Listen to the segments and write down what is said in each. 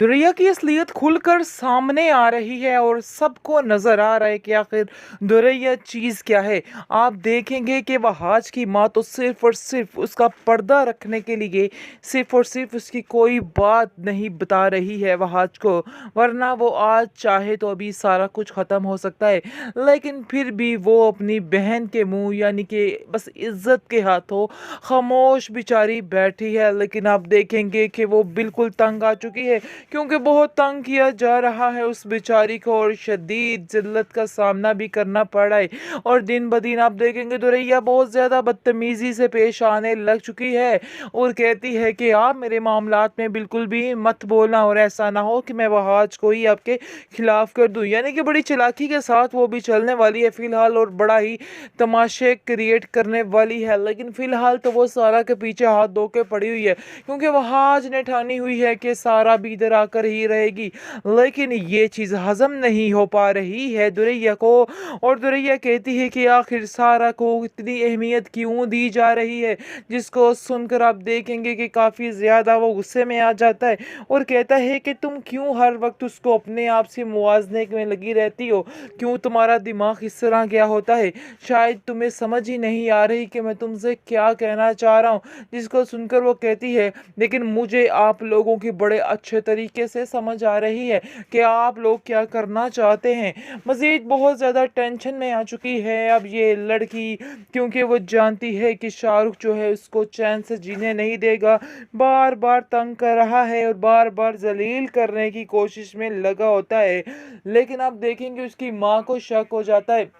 दुरैया की असलियत खुलकर सामने आ रही है और सबको नजर आ रहा है कि आखिर दुरैया चीज़ क्या है। आप देखेंगे कि वहाज की माँ तो सिर्फ और सिर्फ उसका पर्दा रखने के लिए सिर्फ और सिर्फ उसकी कोई बात नहीं बता रही है वहाज को, वरना वो आज चाहे तो अभी सारा कुछ ख़त्म हो सकता है। लेकिन फिर भी वो अपनी बहन के मुंह यानी कि बस इज्जत के हाथों खामोश बेचारी बैठी है। लेकिन आप देखेंगे कि वो बिल्कुल तंग आ चुकी है, क्योंकि बहुत तंग किया जा रहा है उस बेचारी को और शदीद जिल्लत का सामना भी करना पड़ रहा है। और दिन ब दिन आप देखेंगे दुरैया बहुत ज़्यादा बदतमीज़ी से पेश आने लग चुकी है और कहती है कि आप मेरे मामलात में बिल्कुल भी मत बोलना और ऐसा ना हो कि मैं वहाज को ही आपके खिलाफ कर दूं। यानी कि बड़ी चालाकी के साथ वो भी चलने वाली है फ़िलहाल और बड़ा ही तमाशे क्रिएट करने वाली है। लेकिन फ़िलहाल तो वो सारा के पीछे हाथ धो के पड़ी हुई है, क्योंकि वहाज ने ठानी हुई है कि सारा भी इधर आकर ही रहेगी। लेकिन ये चीज़ हजम नहीं हो पा रही है दुरैया को, और दुरैया कहती है कि आखिर सारा को इतनी अहमियत क्यों दी जा रही है, जिसको सुनकर आप देखेंगे कि काफ़ी ज़्यादा वो गुस्से में आ जाता है और कहता है कि तुम क्यों हर वक्त उसको अपने आप से मुवाजने में लगी रहती हो, क्यों तुम्हारा दिमाग इस तरह क्या होता है, शायद तुम्हें समझ ही नहीं आ रही कि मैं तुमसे क्या कहना चाह रहा हूँ। जिसको सुनकर वो कहती है लेकिन मुझे आप लोगों की बड़े अच्छे तरीके से समझ आ रही है कि आप लोग क्या करना चाहते हैं। मज़ीद बहुत ज़्यादा टेंशन में आ चुकी है अब ये लड़की, क्योंकि वो जानती है कि शाहरुख जो है उसको चैन से जीने नहीं देगा, बार बार तंग कर रहा है और बार बार जलील करने की कोशिश में लगा होता है। लेकिन आप देखेंगे उसकी माँ को शक हो जाता है।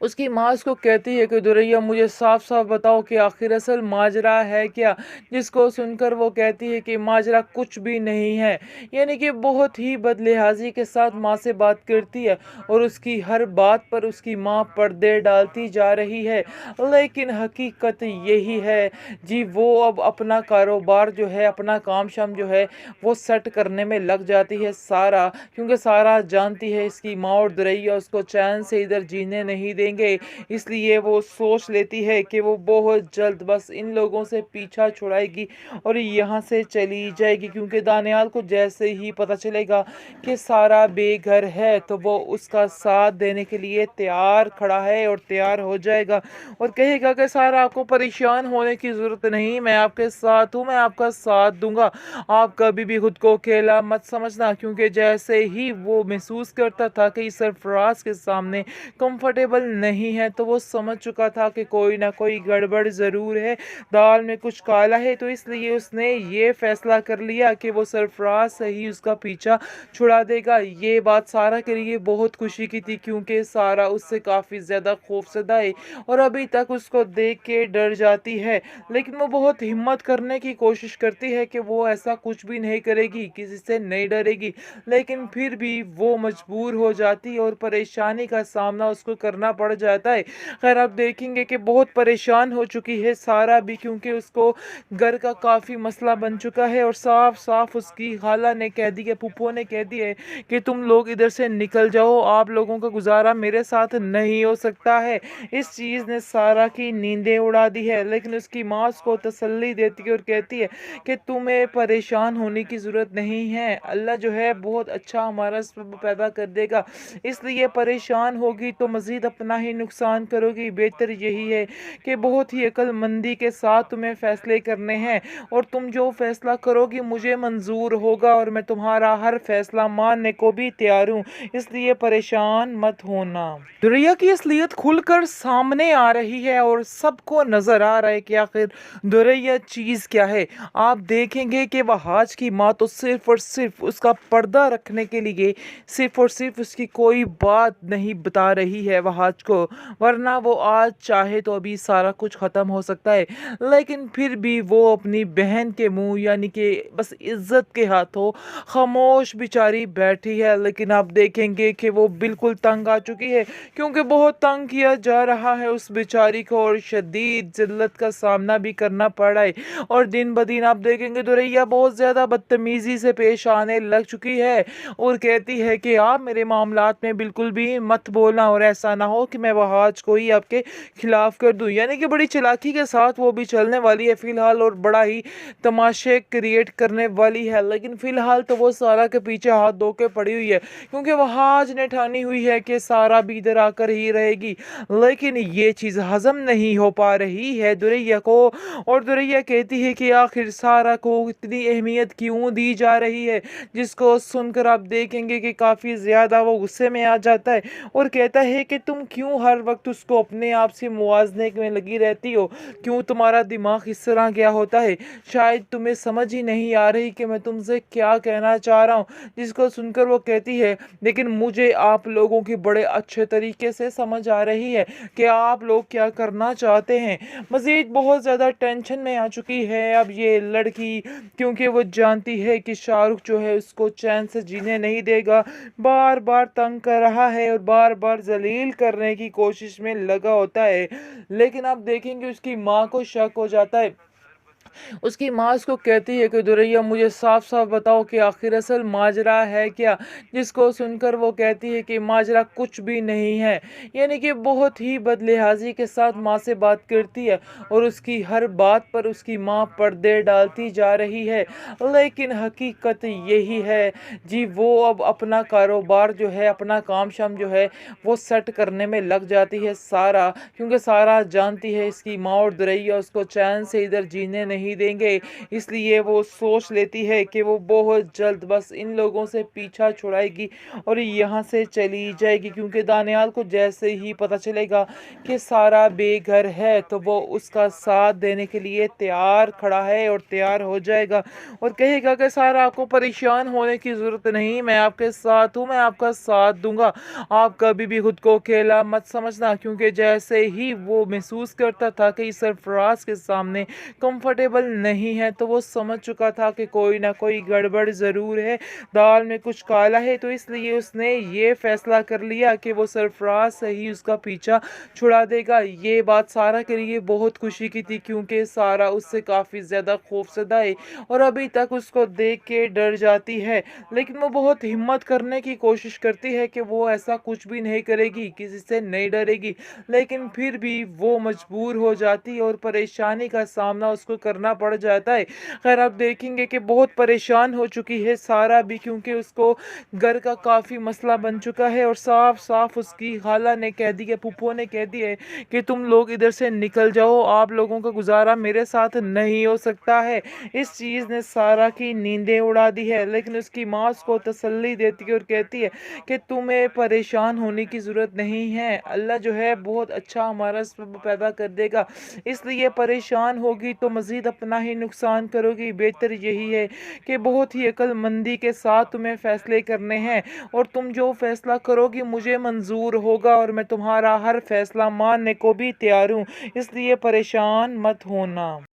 उसकी माँ उसको कहती है कि दुरैया मुझे साफ साफ बताओ कि आखिर असल माजरा है क्या। जिसको सुनकर वो कहती है कि माजरा कुछ भी नहीं है। यानी कि बहुत ही बदलिहाजी के साथ माँ से बात करती है और उसकी हर बात पर उसकी माँ पर्दे डालती जा रही है। लेकिन हकीकत यही है जी, वो अब अपना कारोबार जो है, अपना काम शाम जो है वो सेट करने में लग जाती है सारा, क्योंकि सारा जानती है इसकी माँ और दुरैया उसको चैन से इधर जीने नहीं देंगे। इसलिए वो सोच लेती है कि वो बहुत जल्द बस इन लोगों से पीछा छुड़ाएगी और यहाँ से चली जाएगी, क्योंकि दानियाल को जैसे ही पता चलेगा कि सारा बेघर है तो वो उसका साथ देने के लिए तैयार खड़ा है और तैयार हो जाएगा और कहेगा कि सारा आपको परेशान होने की ज़रूरत नहीं, मैं आपके साथ हूँ, मैं आपका साथ दूंगा। आप कभी भी खुद को अकेला मत समझना, क्योंकि जैसे ही वो महसूस करता था कि सरफराज के सामने कंफर्टेबल नहीं है तो वो समझ चुका था कि कोई ना कोई गड़बड़ ज़रूर है, दाल में कुछ काला है। तो इसलिए उसने ये फैसला कर लिया कि वो सरफराज से ही उसका पीछा छुड़ा देगा। ये बात सारा के लिए बहुत खुशी की थी, क्योंकि सारा उससे काफ़ी ज़्यादा खौफजदा है और अभी तक उसको देख के डर जाती है। लेकिन वो बहुत हिम्मत करने की कोशिश करती है कि वो ऐसा कुछ भी नहीं करेगी, किसी से नहीं डरेगी। लेकिन फिर भी वो मजबूर हो जाती है और परेशानी का सामना उसको करना पड़ जाता है। खैर आप देखेंगे कि बहुत परेशान हो चुकी है सारा भी, क्योंकि उसको घर का काफ़ी मसला बन चुका है और साफ साफ उसकी खाला ने कह दी है, फूफो ने कह दी है कि तुम लोग इधर से निकल जाओ, आप लोगों का गुजारा मेरे साथ नहीं हो सकता है। इस चीज़ ने सारा की नींदें उड़ा दी है। लेकिन उसकी माँ उसको तसल्ली देती है और कहती है कि तुम्हें परेशान होने की ज़रूरत नहीं है, अल्लाह जो है बहुत अच्छा हमारा सबब पैदा कर देगा, इसलिए परेशान होगी तो मज़ीद अपना ही नुकसान करोगी। बेहतर यही है कि बहुत ही अक्लमंदी के साथ तुम्हें फ़ैसले करने हैं और तुम जो फ़ैसला करोगी मुझे मंजूर होगा और मैं तुम्हारा हर फैसला मानने को भी तैयार हूँ, इसलिए परेशान मत होना। दुरैया की असलियत खुलकर सामने आ रही है और सबको नजर आ रहा है कि आखिर दुरैया चीज़ क्या है। आप देखेंगे कि वहाज की माँ तो सिर्फ और सिर्फ उसका पर्दा रखने के लिए सिर्फ और सिर्फ उसकी कोई बात नहीं बता रही है वहाज को, वरना वो आज चाहे तो अभी सारा कुछ ख़त्म हो सकता है। लेकिन फिर भी वो अपनी बहन के मुंह यानी कि बस इज्जत के हाथों खामोश बेचारी बैठी है। लेकिन आप देखेंगे कि वो बिल्कुल तंग आ चुकी है, क्योंकि बहुत तंग किया जा रहा है उस बेचारी को और शदीद जिल्लत का सामना भी करना पड़ रहा है। और दिन ब दिन आप देखेंगे दुरैया बहुत ज़्यादा बदतमीज़ी से पेश आने लग चुकी है और कहती है कि आप मेरे मामलात में बिल्कुल भी मत बोलना और ऐसा ऐसा ना हो कि मैं वहाज को ही आपके खिलाफ कर दूं। यानी कि बड़ी चालाकी के साथ वो भी चलने वाली है फिलहाल, और बड़ा ही तमाशे क्रिएट करने वाली है। लेकिन फिलहाल तो वो सारा के पीछे हाथ धो के पड़ी हुई है, क्योंकि वहाज ने ठानी हुई है कि सारा भी इधर आकर ही रहेगी। लेकिन ये चीज़ हजम नहीं हो पा रही है दुरैया को, और दुरैया कहती है कि आखिर सारा को इतनी अहमियत क्यों दी जा रही है, जिसको सुनकर आप देखेंगे कि काफ़ी ज़्यादा वो गुस्से में आ जाता है और कहता है कि तुम क्यों हर वक्त उसको अपने आप से मुवाजने में लगी रहती हो, क्यों तुम्हारा दिमाग इस तरह क्या होता है, शायद तुम्हें समझ ही नहीं आ रही कि मैं तुमसे क्या कहना चाह रहा हूँ। जिसको सुनकर वो कहती है, लेकिन मुझे आप लोगों की बड़े अच्छे तरीके से समझ आ रही है कि आप लोग क्या करना चाहते हैं। मज़ीद बहुत ज़्यादा टेंशन में आ चुकी है अब ये लड़की, क्योंकि वो जानती है कि शाहरुख जो है उसको चैन से जीने नहीं देगा, बार बार तंग कर रहा है और बार बार जलील करने की कोशिश में लगा होता है। लेकिन आप देखेंगे उसकी माँ को शक हो जाता है। उसकी माँ उसको कहती है कि दुरैया मुझे साफ साफ बताओ कि आखिर असल माजरा है क्या। जिसको सुनकर वो कहती है कि माजरा कुछ भी नहीं है। यानी कि बहुत ही बदलिहाजी के साथ माँ से बात करती है और उसकी हर बात पर उसकी माँ पर्दे डालती जा रही है। लेकिन हकीकत यही है जी, वो अब अपना कारोबार जो है, अपना काम शाम जो है वो सेट करने में लग जाती है सारा, क्योंकि सारा जानती है इसकी माँ और दुरैया उसको चैन से इधर जीने नहीं देंगे। इसलिए वो सोच लेती है कि वो बहुत जल्द बस इन लोगों से पीछा छुड़ाएगी और यहाँ से चली जाएगी, क्योंकि दानियाल को जैसे ही पता चलेगा कि सारा बेघर है तो वो उसका साथ देने के लिए तैयार खड़ा है और तैयार हो जाएगा और कहेगा कि सारा आपको परेशान होने की ज़रूरत नहीं, मैं आपके साथ हूँ, मैं आपका साथ दूंगा। आप कभी भी खुद को अकेला मत समझना, क्योंकि जैसे ही वो महसूस करता था कि सरफराज के सामने कंफर्टेबल नहीं है तो वो समझ चुका था कि कोई ना कोई गड़बड़ ज़रूर है, दाल में कुछ काला है। तो इसलिए उसने ये फैसला कर लिया कि वो सरफराज से ही उसका पीछा छुड़ा देगा। ये बात सारा के लिए बहुत खुशी की थी, क्योंकि सारा उससे काफ़ी ज़्यादा खौफजदा है और अभी तक उसको देख के डर जाती है। लेकिन वो बहुत हिम्मत करने की कोशिश करती है कि वो ऐसा कुछ भी नहीं करेगी, किसी से नहीं डरेगी, लेकिन फिर भी वो मजबूर हो जाती है और परेशानी का सामना उसको करना पड़ जाता है। खैर आप देखेंगे कि बहुत परेशान हो चुकी है सारा भी, क्योंकि उसको घर का काफ़ी मसला बन चुका है और साफ साफ उसकी खाला ने कह दी है, फूफो ने कह दिया है कि तुम लोग इधर से निकल जाओ, आप लोगों का गुजारा मेरे साथ नहीं हो सकता है। इस चीज़ ने सारा की नींदें उड़ा दी है। लेकिन उसकी माँ उसको तसल्ली देती है और कहती है कि तुम्हें परेशान होने की ज़रूरत नहीं है, अल्लाह जो है बहुत अच्छा हमारा सबब पैदा कर देगा, इसलिए परेशान होगी तो मज़ीद अपना ही नुकसान करोगी। बेहतर यही है कि बहुत ही अक्लमंदी के साथ तुम्हें फ़ैसले करने हैं और तुम जो फ़ैसला करोगी मुझे मंजूर होगा और मैं तुम्हारा हर फैसला मानने को भी तैयार हूँ, इसलिए परेशान मत होना।